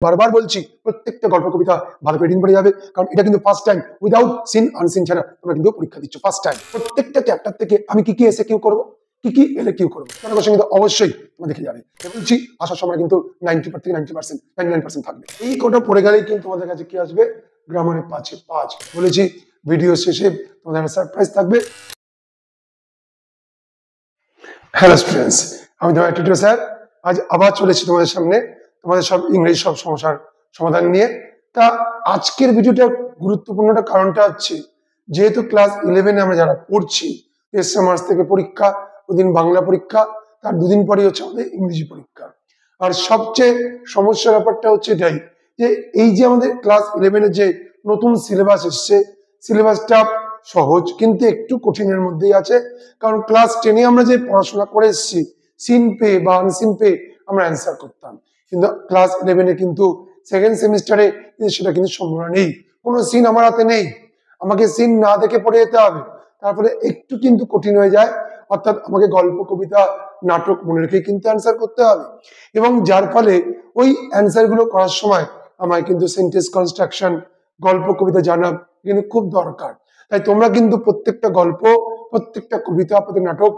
বারবার বলছি প্রত্যেকটা গল্প কবিতা ভালো করে রিডিং করে যাবে, কারণ এটা কিন্তু first time without seen unseen ছাড়া তোমরা কিন্তু পরীক্ষা দিচ্ছ ফার্স্ট টাইম। প্রত্যেকটা চ্যাপ্টার থেকে আমি কি কি এসে কিউ করবো, কি কি এলে কিউ করবো, তোমার কোশ্চেন কিন্তু অবশ্যই তোমরা দেখে যাবে। বলছি আসার সময় কিন্তু 90% থেকে 90%, 99% থাকবে। এই কোটা পড়ে গেলেই কিন্তু তোমাদের কাছে কি আসবে, গ্রামারে 5-এ 5। বলেছি ভিডিও শেষে তোমাদের সারপ্রাইজ থাকবে। হ্যালো স্টুডেন্টস, আমি তোমার টিউটর স্যার। আজ আবার চলেছি তোমাদের সামনে তোমাদের সব ইংরেজি সব সমস্যার সমাধান নিয়ে। তা আজকের ভিডিওটা গুরুত্বপূর্ণটা কারণটা হচ্ছে, যেহেতু ক্লাস 11-এ আমরা যারা পড়ছি, 3 মার্চ থেকে পরীক্ষা, ওদিন বাংলা পরীক্ষা, তার দুদিন পরেই হচ্ছে আমাদের ইংরেজি পরীক্ষা। আর সবচেয়ে সমস্যার ব্যাপারটা হচ্ছে এটাই যে এই যে আমাদের ক্লাস 11-এর যে নতুন সিলেবাস এসছে, সিলেবাসটা সহজ কিন্তু একটু কঠিনের মধ্যেই আছে। কারণ ক্লাস 10-এ আমরা যে পড়াশোনা করে এসেছি, সিন পে বা আনসিন পে আমরা অ্যান্সার করতাম, কিন্তু ক্লাস 11-এ কিন্তু সেকেন্ড সেমিস্টারে সেটা কিন্তু সম্ভাবনা নেই। কোনো সিন আমার হাতে নেই, আমাকে সিন না দেখে পড়ে যেতে হবে। তারপরে একটু কিন্তু কঠিন হয়ে যায়, অর্থাৎ আমাকে গল্প কবিতা নাটক মনে রেখে কিন্তু অ্যান্সার করতে হবে। এবং যার ফলে ওই অ্যান্সার গুলো করার সময় আমার কিন্তু সেন্টেন্স কনস্ট্রাকশন, গল্প কবিতা জানা কিন্তু খুব দরকার। তাই তোমরা কিন্তু প্রত্যেকটা গল্প, প্রত্যেকটা কবিতা, প্রত্যেক নাটক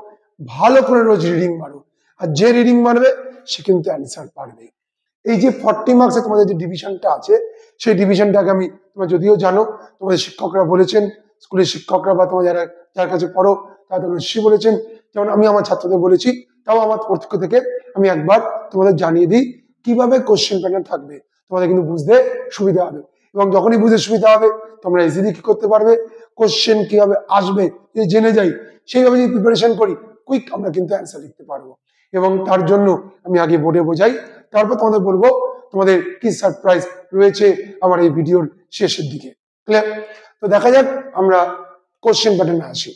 ভালো করে রোজ রিডিং মারো। আর যে রিডিং মারবে সে কিন্তু অ্যান্সার পারবে। এই যে 40 মার্কসে তোমাদের যে ডিভিশনটা আছে, সেই ডিভিশনটাকে আমি তোমরা যদিও জানো, তোমাদের শিক্ষকরা বলেছেন, স্কুলের শিক্ষকরা বা তোমার যারা যার কাছে পড়ো তারা নিশ্চয়ই বলেছেন, যেমন আমি আমার ছাত্রদের বলেছি, তাও আমার পক্ষ থেকে আমি একবার তোমাদের জানিয়ে দিই কিভাবে কোশ্চেন প্যাটার্ন থাকবে, তোমাদের কিন্তু বুঝতে সুবিধা হবে। এবং যখনই বুঝতে সুবিধা হবে তোমরা ইজিলি কি করতে পারবে, কোশ্চেন কিভাবে আসবে যদি জেনে যাই, সেইভাবে যদি প্রিপারেশন করি, কুইক আমরা কিন্তু অ্যান্সার লিখতে পারবো। এবং তার জন্য আমি আগে বোর্ডে বোঝাই, তারপর তোমাদের বলবো তোমাদের কি সারপ্রাইজ রয়েছে আমার এই ভিডিওর শেষের দিকে। ক্লিয়ার? তো দেখা যাক আমরা কোশ্চেন প্যাটার্নে আসি।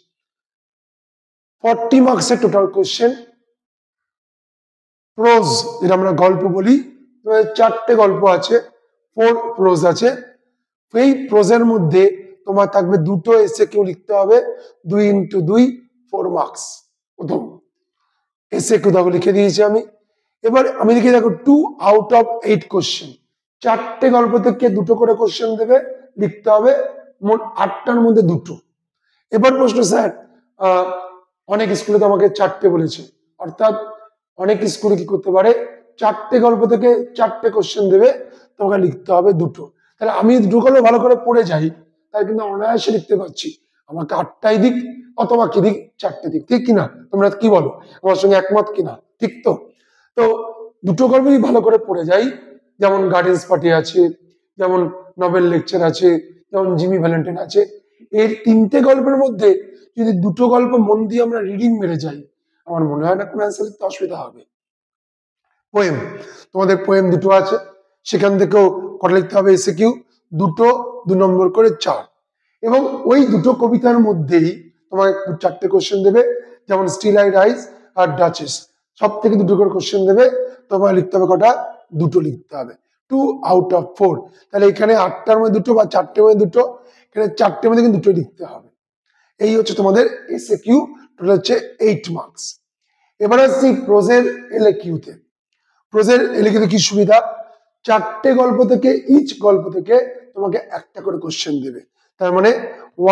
40 মার্কসের টোটাল কোশ্চেন। প্রোজ, যেটা আমরা গল্প বলি, 4টে গল্প আছে, 4 প্রোজ আছে। এই প্রোজের মধ্যে তোমার থাকবে 2টো এসে কিউ লিখতে হবে, 2 × 2 4 মার্কস। প্রথম এসে কিউ দাও লিখে দিয়েছি আমি। এবার আমি লিখে দেখো 2 আউট অফ 8 কোশ্চেন। 4টে গল্প থেকে 2টো করে কোশ্চেন দেবে, লিখতে হবে, মোট 8টার মধ্যে 2টো। এবার প্রশ্ন, স্যার অনেক স্কুলে তো আমাকে 4টে বলেছে, অর্থাৎ অনেক স্কুলে কি করতে পারে, 4টে গল্প থেকে 4টে কোশ্চেন দেবে, তোমাকে লিখতে হবে 2টো। তাহলে আমি 2 গল্প ভালো করে পড়ে যাই, তাহলে কিন্তু অনায়াসে লিখতে পারছি, আমাকে 8টাই দিক অথবা কি দিক, 4টে দিক। ঠিক কিনা? তোমরা কি বলো, আমার সঙ্গে একমত কিনা? ঠিক তো? তো 2টো গল্পই ভালো করে পড়ে যাই, যেমন গার্ডেন্স পার্টি আছে, যেমন নোবেল লেকচার আছে, যেমন জিমি ভ্যালেন্টাইন আছে। এই 3টে গল্পের মধ্যে যদি 2টো গল্প মন দিয়ে আমরা রিডিং মেরে যাই, আমার মনে হয় না কোনো অ্যান্সার লিখতে অসুবিধা হবে। পোয়েম, তোমাদের পোয়েম 2টো আছে, সেখান থেকেও কটা লিখতে হবে এসে কিউ, 2টো 2 নম্বর করে 4। এবং ওই 2টো কবিতার মধ্যেই তোমার 4টে কোশ্চেন দেবে, যেমন স্টিল আই রাইজ আর ডাচেস, সব থেকে 2টো করে কোশ্চেন দেবে, তোমার লিখতে হবে কটা, 2টো লিখতে হবে, 2 আউট অফ 4। তাহলে এখানে 8টার মধ্যে 2টো বা 4টের মধ্যে 2টো, এখানে 4টের মধ্যে কিন্তু 2টো লিখতে হবে। এই হচ্ছে তোমাদের এসে কিউ, টোটাল হচ্ছে 8 মার্কস। এবার আসছি প্রোজের এলে কিউতে। প্রোজের এলে কিউতে কি সুবিধা, 4টে গল্প থেকে ইচ গল্প থেকে তোমাকে একটা করে কোশ্চেন দেবে, তার মানে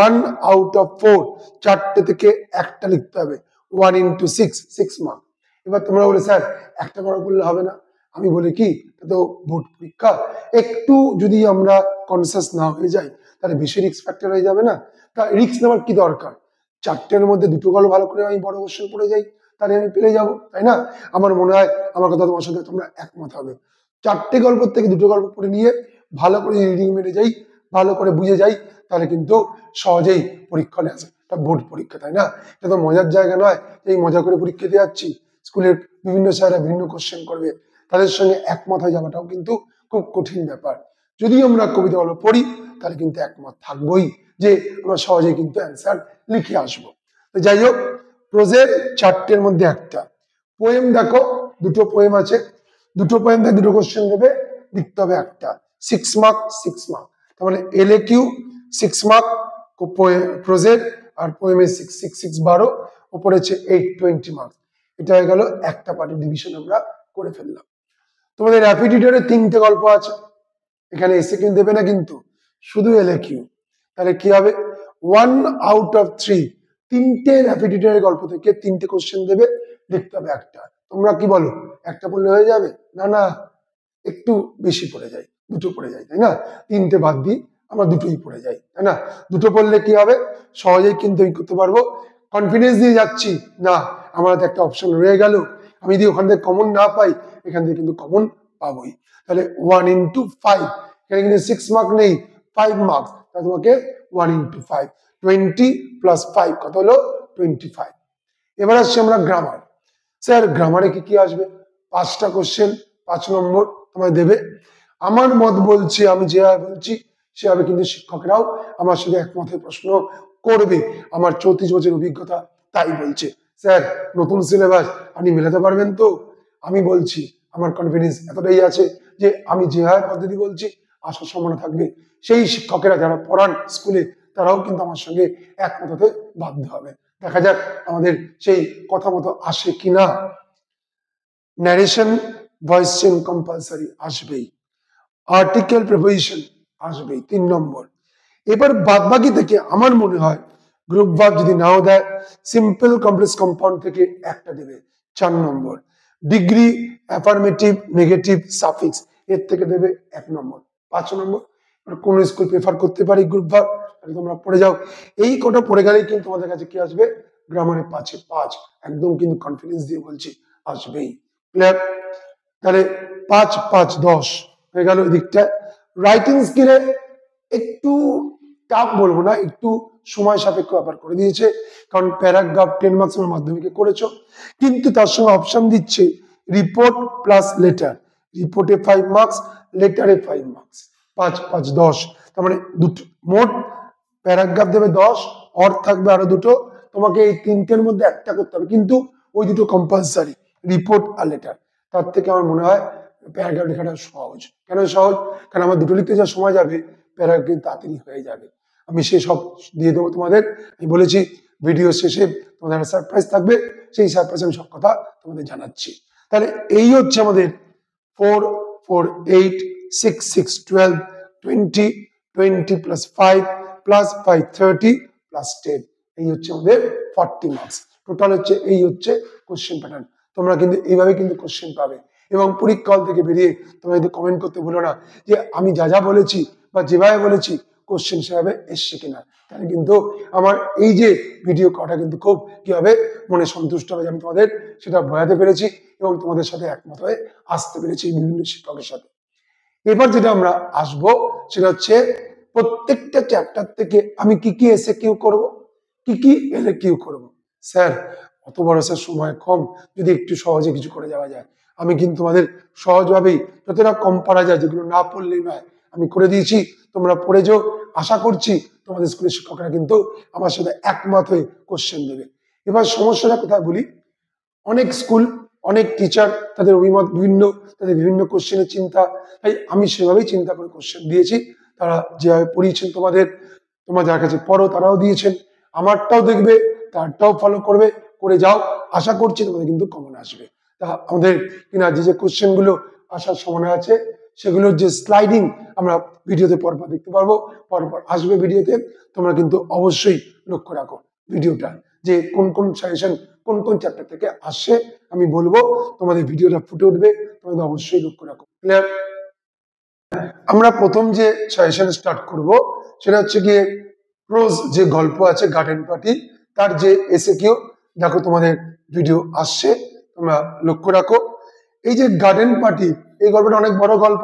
1 আউট অফ 4, 4টে থেকে একটা লিখতে হবে, 1 × 6, 6 মার্ক। এবার তোমরা বলে, স্যার একটা করে বললে হবে না? আমি বলি কি, তো বোর্ড পরীক্ষা, একটু যদি আমরা কনসিয়াস না হয়ে যাই তাহলে বেশি রিস্ক ফ্যাক্টর হয়ে যাবে না? তা রিস্ক নেওয়ার কি দরকার, 4টের মধ্যে 2টো গল্প ভালো করে আমি বড় কোশ্চেন পড়ে যাই, তাহলে আমি পেরে যাবো, তাই না? আমার মনে হয় আমার কথা তোমার সাথে তোমরা একমত হবে। 4টে গল্প থেকে 2টো গল্প পড়ে নিয়ে ভালো করে রিডিং মেরে যাই, ভালো করে বুঝে যাই, তাহলে কিন্তু সহজেই পরীক্ষা আসে। এটা বোর্ড পরীক্ষা, তাই না? এটা তো মজার জায়গা নয়, এই মজা করে পরীক্ষা দিয়ে যাচ্ছি, স্কুলের বিভিন্ন স্যাররা বিভিন্ন কোশ্চেন করবে, তাদের সঙ্গে একমত হয়ে যাওয়াটাও কিন্তু খুব কঠিন ব্যাপার। যদি আমরা কবিতা গল্প পড়ি তাহলে কিন্তু একমত থাকবোই যে আমরা সহজেই কিন্তু অ্যান্সার লিখে আসবো। তো যাই হোক, প্রোজের 4টের মধ্যে একটা। পোয়েম দেখো, 2টো পোয়েম আছে, 2টো পোয়েম থেকে 2টো কোশ্চেন দেবে, লিখতে হবে একটা, 6 মার্ক 6 মার্ক। তার মানে এলএ কিউ 6 মার্ক প্রোজের, আর পোয়েমের 6 6 6 12, ওপরে হচ্ছে 8 20 মার্ক। এটা হয়ে গেল একটা পার্টের ডিভিশন আমরা করে ফেললাম। তো তোমাদের র্যাপিডিটরে 3টে গল্প আছে, এখানে এসএকিউ দেবে না কিন্তু, শুধু এলএকিউ। তাহলে কি হবে, 1 আউট অফ 3, 3টে র্যাপিডিটরের গল্প থেকে 3টে কোশ্চেন দেবে, লিখতে হবে একটা। তোমরা কি বলো, একটা পড়লে হয়ে যাবে? না না, একটু বেশি পড়ে যায়, 2টো পড়ে যায়, তাই না? 3টে বাদ দিই, আমরা 2টোই পড়ে যাই, তাই না? 2টো পড়লে কি হবে, সহজেই কিন্তু আমি করতে পারবো। কনফিডেন্স দিয়ে যাচ্ছি না, আমার হাতে একটা অপশন রয়ে গেল, আমি যদি ওখান থেকে কমন না পাই, এখান থেকে কিন্তু কমন পাবোই। তাহলে 1 into 5, এখানে কিন্তু 6 মার্ক নেই, 5 মার্কস, তাহলে তোমাকে 1 into 5, 20 plus 5 কত হলো, 25। এবার আসছি আমরা গ্রামার। স্যার গ্রামারে কি কি আসবে? 5টা কোশ্চেন, 5 নম্বর তোমায় দেবে। আমার মত বলছি, আমি যেভাবে বলছি সেভাবে কিন্তু শিক্ষকরাও আমার সাথে একমত হয়ে প্রশ্ন করবে। আমার 34 বছরের অভিজ্ঞতা তাই বলছে। স্যার নতুন সিলেবাস আপনি মেলাতে পারবেন তো? আমি বলছি আমার কনফিডেন্স এতটাই আছে যে আমি যেভাবে পদ্ধতি বলছি আসার সম্ভাবনা থাকবে। সেই শিক্ষকেরা যারা পড়ান স্কুলে তারাও কিন্তু আমার সঙ্গে একমত হতে বাধ্য হবে। দেখা যাক আমাদের সেই কথা মতো আসে কিনা। ন্যারেশন, ভয়েস চেঞ্জ কম্পালসারি আসবেই, আর্টিকেল প্রিপোজিশন আসবেই 3 নম্বর। এবার বাদবাকি থেকে আমার মনে হয় গ্রুপ ভার্ব যদি নাও দেয়, সিম্পল কমপ্লেক্স কম্পাউন্ড থেকে একটা দেবে 4 নম্বর। ডিগ্রি, অ্যাফার্মেটিভ, নেগেটিভ, সাফিক্স এর থেকে দেবে 1 নম্বর। 5 নম্বর কোন স্কুল প্রেফার করতে পারি গ্রুপ ভার্ব, তাহলে তোমরা পড়ে যাও। এই কটা পড়ে গেলেই কিন্তু তোমাদের কাছে কি আসবে, গ্রামারে 5-এ 5, একদম কিন্তু কনফিডেন্স দিয়ে বলছি আসবেই। ক্লিয়ার? তাহলে 5, 5, 10 হয়ে গেল এদিকটা। রাইটিং স্কিলে একটু টাফ বলবো না, একটু সময় সাপেক্ষ ব্যাপার করে দিয়েছে, কারণ প্যারাগ্রাফ 10 মার্কস মাধ্যমিকে করেছো, কিন্তু তার সঙ্গে অপশন দিচ্ছে রিপোর্ট প্লাস লেটার। রিপোর্টে 5 মার্কস, লেটারে 5 মার্কস, 5, 5, 10। তার মানে দুটো মোট প্যারাগ্রাফ দেবে 10, অর থাকবে আরো দুটো। তোমাকে এই 3টের মধ্যে একটা করতে হবে, কিন্তু ওই দুটো কম্পালসারি, রিপোর্ট আর লেটার। তার থেকে আমার মনে হয় প্যারাগ্রাফ লেখাটা সহজ। কেন সহজ? কারণ আমার দুটো লিখতে যা সময় যাবে, প্যারাগ্রাফ কিন্তু তাড়াতাড়ি হয়ে যাবে। আমি সে সব দিয়ে দেবো তোমাদের। আমি বলেছি ভিডিও শেষে তোমাদের একটা সারপ্রাইজ থাকবে, সেই সারপ্রাইজ আমি সব কথা তোমাদের জানাচ্ছি। তাহলে এই হচ্ছে আমাদের 4, 4, 8, 6, 6, 12, 20, 20 plus 5 plus 5, 30 plus 10, এই হচ্ছে আমাদের 40 মার্কস টোটাল। হচ্ছে এই হচ্ছে কোশ্চেন প্যাটার্ন। তোমরা কিন্তু এইভাবে কিন্তু কোশ্চেন পাবে। এবং পরীক্ষা হল থেকে বেরিয়ে তোমরা যদি কমেন্ট করতে ভুলো না যে আমি যা যা বলেছি বা যেভাবে বলেছি কোশ্চেন সেভাবে এসছে কিনা, তাহলে কিন্তু আমার এই যে ভিডিও করাটা কিন্তু খুব কি হবে, মনে সন্তুষ্ট হবে যে আমি তোমাদের সেটা বোঝাতে পেরেছি এবং তোমাদের সাথে একমত হয়ে আসতে পেরেছি বিভিন্ন শিক্ষকের সাথে। এবার যেটা আমরা আসবো সেটা হচ্ছে প্রত্যেকটা চ্যাপ্টার থেকে আমি কি কি এসএকিউ করব, কি কি এলএকিউ করব। স্যার অত বড় স্যার সময় কম, যদি একটু সহজে কিছু করে যাওয়া যায়। আমি কিন্তু তোমাদের সহজভাবেই যতটা কম পারা যায়, যেগুলো না পড়লেই নয়, আমি করে দিয়েছি। তোমরা পড়ে যাও, আশা করছি তোমাদের স্কুলের শিক্ষকরা কিন্তু আমার সাথে একমত হয়ে কোশ্চেন দেবে। এবার সমস্যাটা কোথায় বলি, অনেক স্কুল, অনেক টিচার তাদের অভিমত বিভিন্ন, তাদের বিভিন্ন কোশ্চেনের চিন্তা, তাই আমি সেভাবেই চিন্তা করে কোশ্চেন দিয়েছি। তারা যেভাবে পড়িয়েছেন তোমাদের, তোমরা যার কাছে পড়ো তারাও দিয়েছেন, আমারটাও দেখবে, তারটাও ফলো করবে, করে যাও। আশা করছি তোমাদের কিন্তু কমন আসবে। তা আমাদের কিনা যে যে কোশ্চেন গুলো আসার সম্ভাবনা আছে, সেগুলোর যে স্লাইডিং আমরা ভিডিওতে পরপর দেখতে পারবো, পরপর আসবে ভিডিওতে। তোমরা কিন্তু অবশ্যই লক্ষ্য রাখো ভিডিওটা, যে কোন কোন সাজেশন কোন কোন চ্যাপ্টার থেকে আসে আমি বলবো, তোমাদের ভিডিওটা ফুটে উঠবে, তোমাদের অবশ্যই লক্ষ্য রাখো। ক্লিয়ার? আমরা প্রথম যে সাজেশন স্টার্ট করব সেটা হচ্ছে গিয়ে প্রোজ যে গল্প আছে গার্ডেন পার্টি, তার যে এসএকিউ দেখো তোমাদের ভিডিও আসছে, তোমরা লক্ষ্য রাখো। এই যে গার্ডেন পার্টি, এই গল্পটা অনেক বড় গল্প,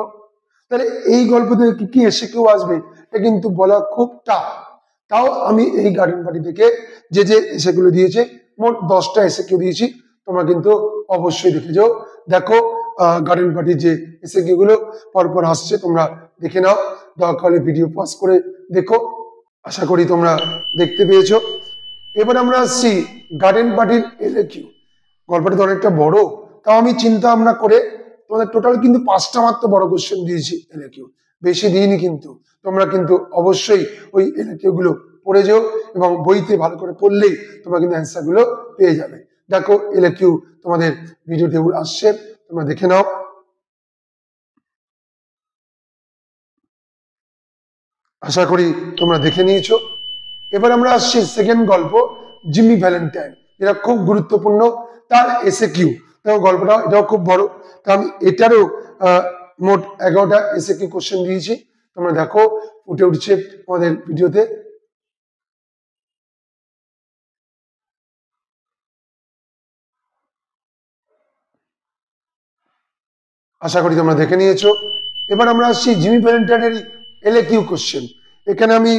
তাহলে এই গল্প থেকে কি কি এসএকিউ আসবে এটা কিন্তু বলা খুব টাফ। তাও আমি এই গার্ডেন পার্টি থেকে যে যে এসএকিউ দিয়েছে, মোট 10টা এসএকিউ দিয়েছি, তোমরা কিন্তু অবশ্যই দেখে যাও। দেখো গার্ডেন পার্টির যে এসএকিউ গুলো পরপর আসছে, তোমরা দেখে নাও, দরকার হলে ভিডিও পজ করে দেখো। আশা করি তোমরা দেখতে পেয়েছো। এবার আমরা আসছি গার্ডেন পার্টির এলএকিউ। গল্পটা তো অনেকটা বড়, তাও আমি চিন্তা ভাবনা করে তোমাদের টোটাল কিন্তু 5টা মাত্র বড় কোশ্চেন দিয়েছি এলএকিউ, বেশি দিইনি কিন্তু। তোমরা কিন্তু অবশ্যই ওই এলএকিউ গুলো পড়ে যাও এবং বইতে ভালো করে পড়লেই তোমরা কিন্তু অ্যান্সার গুলো পেয়ে যাবে। দেখো এলএকিউ তোমাদের ভিডিও টেবিল আসছে, তোমরা দেখে নাও। আশা করি তোমরা দেখে নিয়েছো। এবার আমরা আসছি সেকেন্ড গল্প, জিমি ভ্যালেন্টাইন, যেটা খুব গুরুত্বপূর্ণ, তার এসে কিউ। দেখো গল্পটা এটাও খুব বড়, তা আমি এটারও মোট 11টা এসে কিউ কোশ্চেন দিয়েছি। তোমরা দেখো ফুটে উঠছে আমাদের ভিডিওতে। আশা করি তোমরা দেখে নিয়েছো। এবার আমরা আসছি জিমি ভ্যালেন্টাইনের এলএ কিউ কোশ্চেন। এখানে আমি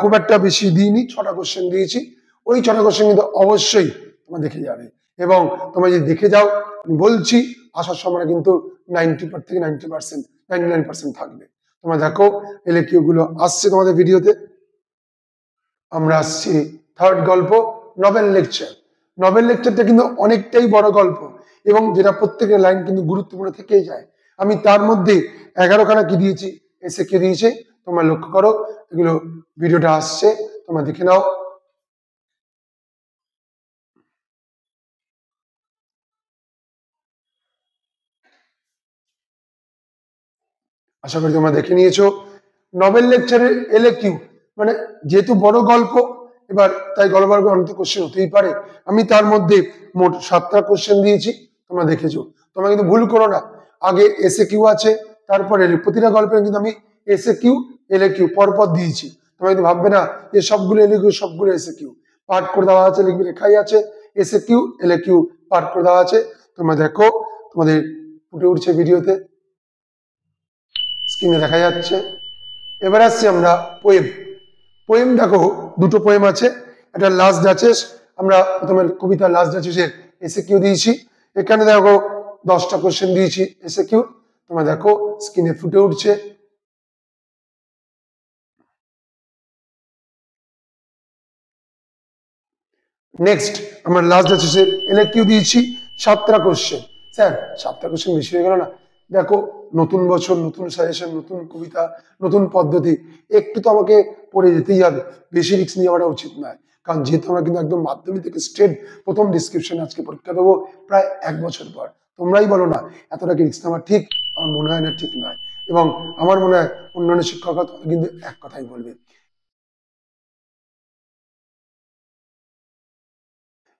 খুব একটা বেশি দিইনি, 6টা কোশ্চেন দিয়েছি। ওই 6টা কোশ্চেন কিন্তু অবশ্যই তোমরা দেখে যাবে, এবং তোমরা যদি দেখে যাও আমি বলছি আসার সময় কিন্তু 90 থেকে 90%, 99% থাকবে। তোমরা দেখো এলএ কিউ গুলো আসছে তোমাদের ভিডিওতে। আমরা আসছি থার্ড গল্প, নভেল লেকচার। নভেল লেকচারটা কিন্তু অনেকটাই বড় গল্প, এবং যেটা প্রত্যেকের লাইন কিন্তু গুরুত্বপূর্ণ থেকেই যায়। আমি তার মধ্যে 11খানা কি দিয়েছি, এসে কে দিয়েছে, তোমরা লক্ষ্য করো। এগুলো ভিডিওটা আসছে, তোমরা দেখে নাও। আশা করি তোমরা দেখে নিয়েছো। নভেল লেকচারের এলএ কিউ মানে যেহেতু বড় গল্প, এবার তাই গল্পের অনেক কোশ্চেন হতেই পারে। আমি তার মধ্যে মোট 7টা কোশ্চেন দিয়েছি, তোমরা দেখেছো। তোমরা কিন্তু ভুল করো না, আগে এসএ কিউ আছে, তারপরে প্রতিটা গল্পে কিন্তু আমি এসএ কিউ এলএ কিউ পরপর দিয়েছি। তোমরা কিন্তু ভাববে না যে সবগুলো এলএ কিউ সবগুলো এসএ কিউ। পার্ট করে দেওয়া আছে, লিখবে লেখাই আছে SA Q LA Q part করে দেওয়া আছে। তোমরা দেখো তোমাদের ফুটে উঠছে ভিডিওতে, স্ক্রিনে দেখা যাচ্ছে। এবার আসছি আমরা পোয়েম। পোয়েম দেখো দুটো পোয়েম আছে, একটা লাস্ট ডাচেস। আমরা প্রথমে কবিতা লাস্ট ডাচেসের এসে কিউ দিয়েছি। এখানে দেখো 10টা কোশ্চেন দিয়েছি এসে কিউ, তোমরা দেখো স্ক্রিনে ফুটে উঠছে। নেক্সট আমরা লাস্ট ডাচেসের এলএ কিউ দিয়েছি 7টা কোশ্চেন। স্যার 7টা কোশ্চেন বেশি হয়ে গেল না? দেখো নতুন বছর, নতুন সাজেশন, নতুন কবিতা, নতুন পদ্ধতি, একটু তো আমাকে পড়ে যেতেই হবে। বেশি রিস্ক নিয়ে যাওয়াটা উচিত নয়, কারণ যেহেতু আমরা কিন্তু একদম মাধ্যমিক থেকে স্ট্রেট প্রথম ডিসক্রিপশন আজকে পরীক্ষা দেবো প্রায় 1 বছর পর। তোমরাই বলো না এতটা কি রিস্ক নেওয়া ঠিক? আমার মনে হয় না ঠিক নয়, এবং আমার মনে হয় অন্যান্য শিক্ষকরা কিন্তু এক কথাই বলবে।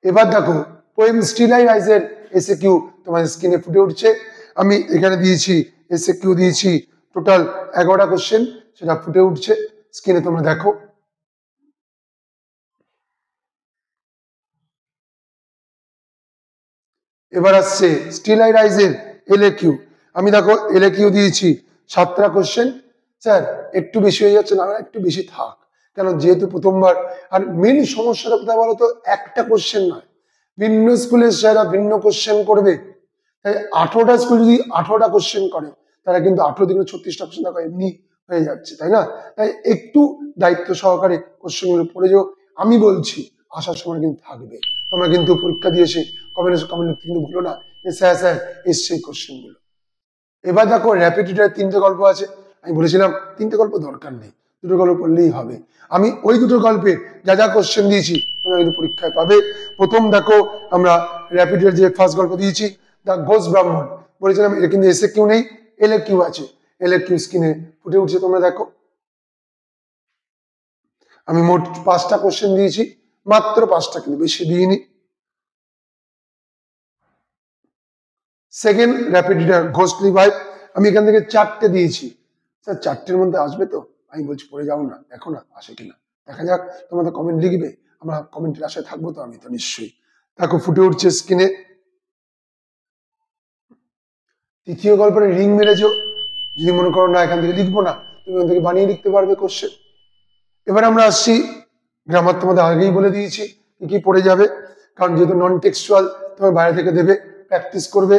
এবার দেখো পোয়েম স্টিল আই রাইজের এসে কিউ তোমার স্ক্রিনে ফুটে উঠছে। আমি এখানে দিয়েছি এসে কিউ দিয়েছি টোটাল 11টা কোশ্চেন, সেটা ফুটে উঠছে স্ক্রিনে, তোমরা দেখো। এবার আসছে স্টিল আই রাইজের এলএ কিউ। আমি দেখো এলএ কিউ দিয়েছি 7টা কোশ্চেন। স্যার একটু বেশি হয়ে যাচ্ছে না? একটু বেশি থাক, কেন যেহেতু প্রথমবার। আর মেন সমস্যাটা কোথায় বলো তো, একটা কোশ্চেন নয়, ভিন্ন স্কুলের স্যাররা ভিন্ন কোশ্চেন করবে। তাই 18টা স্কুল যদি 18টা কোশ্চেন করে, তারা কিন্তু 18 দিনে 36টা কোশ্চেন এমনি হয়ে যাচ্ছে, তাই না? তাই একটু দায়িত্ব সহকারে কোশ্চেন গুলো পড়ে যাও। আমি বলছি আসার সময় কিন্তু থাকবে, তোমরা কিন্তু পরীক্ষা দিয়ে এসে কমেন্ট কিন্তু ভুলো না যে স্যার স্যার এসছে এই কোশ্চেন গুলো। এবার দেখো র্যাপিড রিডার 3টে গল্প আছে। আমি বলেছিলাম 3টে গল্প দরকার নেই, 2টো গল্প পড়লেই হবে। আমি ওই 2টো গল্পে যা যা কোশ্চেন দিয়েছি তোমরা কিন্তু পরীক্ষায় পাবে। প্রথম দেখো আমরা র্যাপিড রিডার যে ফার্স্ট গল্প দিয়েছি, দ্য ঘোষ ব্রাহ্মণ, বলেছিলাম এটা কিন্তু এসে কিউ নেই, এলএ কিউ আছে। এলএ কিউ স্ক্রিনে ফুটে উঠছে, তোমরা দেখো। আমি মোট 5টা কোশ্চেন দিয়েছি, মাত্র 5টা, কিন্তু বেশি দিইনি। সেকেন্ড র্যাপিড রিডার ঘোষলি ভাই, আমি এখান থেকে 4টে দিয়েছি। স্যার 4টের মধ্যে আসবে তো? আমি বলছি পড়ে যাও না, দেখো না আসে কিনা, দেখা যাক। তোমাদের কমেন্ট লিখবে, আমরা কমেন্টের আশায় থাকবো তো, আমি তো নিশ্চয়ই। দেখো ফুটে উঠছে স্ক্রিনে। তৃতীয় গল্পের রিং মেরেছো, যদি মনে করো না এখান থেকে লিখবো না, তুমি এখান থেকে বানিয়ে লিখতে পারবে কোশ্চেন। এবার আমরা আসছি গ্রামার, তোমাদের আগেই বলে দিয়েছি কি কি পড়ে যাবে, কারণ যেহেতু নন টেক্সচুয়াল তোমার বাইরে থেকে দেবে, প্র্যাকটিস করবে।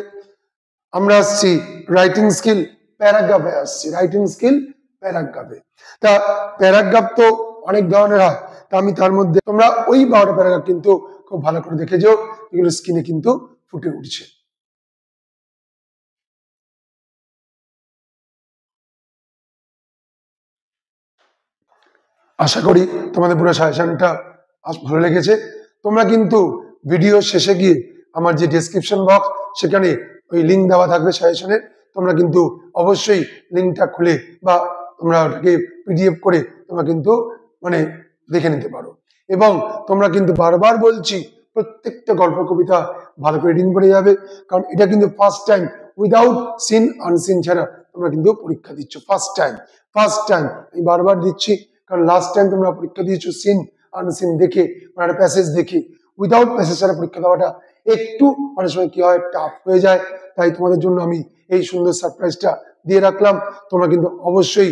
আমরা আসছি রাইটিং স্কিল, প্যারাগ্রাফে আসছি, রাইটিং স্কিল প্যারাগ্রাফে। তা প্যারাগ্রাফ তো অনেক ধরনের হয়, তা আমি তার মধ্যে তোমরা ওই 12টা প্যারাগ্রাফ কিন্তু খুব ভালো করে দেখে যাও, এগুলো স্ক্রিনে কিন্তু ফুটে উঠছে। আশা করি তোমাদের পুরো সাজেশনটা আজ ভালো লেগেছে। তোমরা কিন্তু ভিডিও শেষে গিয়ে আমার যে ডেসক্রিপশন বক্স, সেখানে ওই লিঙ্ক দেওয়া থাকবে সাজেশনের, তোমরা কিন্তু অবশ্যই লিঙ্কটা খুলে বা তোমরা ওটাকে পিডিএফ করে তোমরা কিন্তু মানে দেখে নিতে পারো। এবং তোমরা কিন্তু বারবার বলছি প্রত্যেকটা গল্প কবিতা ভালো করে রিডিং করে যাবে, কারণ এটা কিন্তু first time without seen unseen ছাড়া তোমরা কিন্তু পরীক্ষা দিচ্ছ। ফার্স্ট টাইম আমি বারবার দিচ্ছি, কারণ লাস্ট টাইম তোমরা পরীক্ষা দিয়েছো সিন আনসিন দেখে, মানে প্যাসেজ দেখে। উইদাউট প্যাসেজ ছাড়া পরীক্ষা দেওয়াটা একটু অনেক সময় কি হয়, টাফ হয়ে যায়। তাই তোমাদের জন্য আমি এই সুন্দর সারপ্রাইজটা দিয়ে রাখলাম। তোমরা কিন্তু অবশ্যই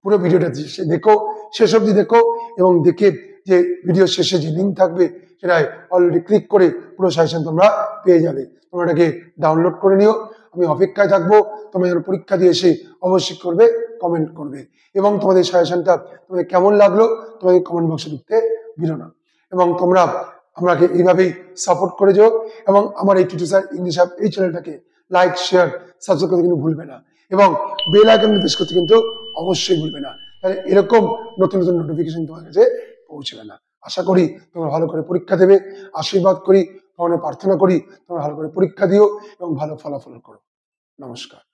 পুরো ভিডিওটা দেখো, শেষ অবধি দেখো, এবং দেখে যে ভিডিও শেষে যে লিঙ্ক থাকবে সেটাই অলরেডি ক্লিক করে পুরো সাজেশন তোমরা পেয়ে যাবে। তোমরা এটাকে ডাউনলোড করে নিও। আমি অপেক্ষায় থাকবো। তোমরা যখন পরীক্ষা দিয়ে এসে অবশ্যই করবে, কমেন্ট করবে, এবং তোমাদের সাজেশনটা তোমাদের কেমন লাগলো তোমাদের কমেন্ট বক্সে লিখতে ভুলো না। এবং তোমরা আমাকে এইভাবেই সাপোর্ট করে যাও, এবং আমার এই টিউটোরিয়াল ইংলিশ অ্যাপ এই চ্যানেলটাকে লাইক, শেয়ার, সাবস্ক্রাইব করতে কিন্তু ভুলবে না, এবং বেল আইকন প্রেস করতে কিন্তু অবশ্যই ভুলবে না। তাহলে এরকম নতুন নতুন নোটিফিকেশন তোমার কাছে পৌঁছবে না। আশা করি তোমরা ভালো করে পরীক্ষা দেবে। আশীর্বাদ করি, ভগবানের প্রার্থনা করি তোমরা ভালো করে পরীক্ষা দিও এবং ভালো ফলাফল করো। নমস্কার।